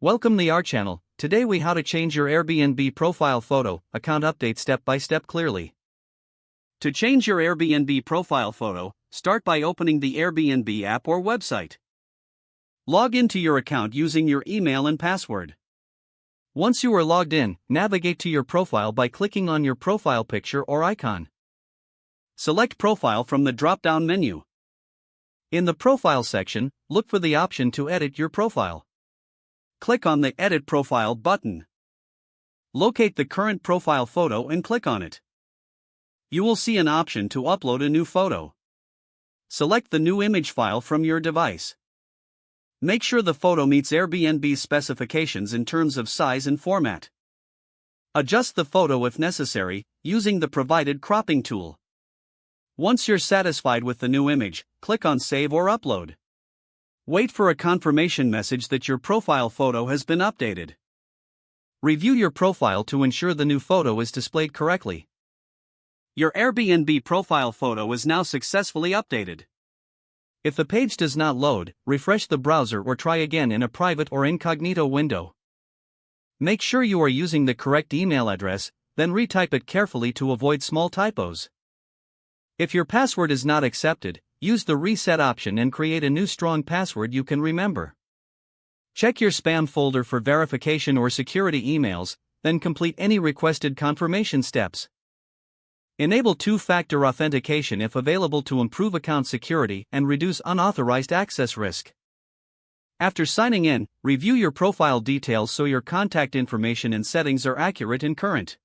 Welcome to our channel. Today we how to change your Airbnb profile photo, account update step by step clearly. To change your Airbnb profile photo, start by opening the Airbnb app or website. Log into your account using your email and password. Once you are logged in, navigate to your profile by clicking on your profile picture or icon. Select Profile from the drop-down menu. In the Profile section, look for the option to edit your profile. Click on the Edit Profile button. Locate the current profile photo and click on it. You will see an option to upload a new photo. Select the new image file from your device. Make sure the photo meets Airbnb's specifications in terms of size and format. Adjust the photo if necessary, using the provided cropping tool. Once you're satisfied with the new image, click on Save or Upload. Wait for a confirmation message that your profile photo has been updated. Review your profile to ensure the new photo is displayed correctly. Your Airbnb profile photo is now successfully updated. If the page does not load, refresh the browser or try again in a private or incognito window. Make sure you are using the correct email address, then retype it carefully to avoid small typos. If your password is not accepted, use the reset option and create a new strong password you can remember. Check your spam folder for verification or security emails, then complete any requested confirmation steps. Enable two-factor authentication if available to improve account security and reduce unauthorized access risk. After signing in, review your profile details so your contact information and settings are accurate and current.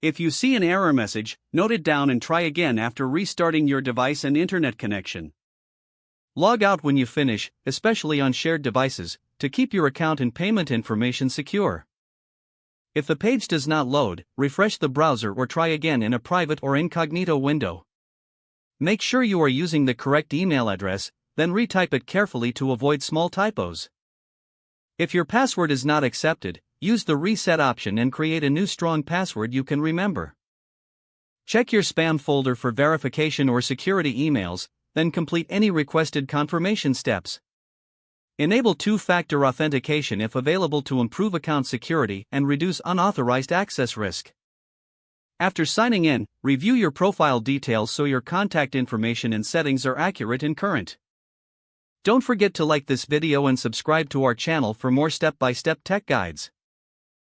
If you see an error message, note it down and try again after restarting your device and internet connection. Log out when you finish, especially on shared devices, to keep your account and payment information secure. If the page does not load, refresh the browser or try again in a private or incognito window. Make sure you are using the correct email address, then retype it carefully to avoid small typos. If your password is not accepted, use the reset option and create a new strong password you can remember. Check your spam folder for verification or security emails, then complete any requested confirmation steps. Enable two-factor authentication if available to improve account security and reduce unauthorized access risk. After signing in, review your profile details so your contact information and settings are accurate and current. Don't forget to like this video and subscribe to our channel for more step-by-step tech guides.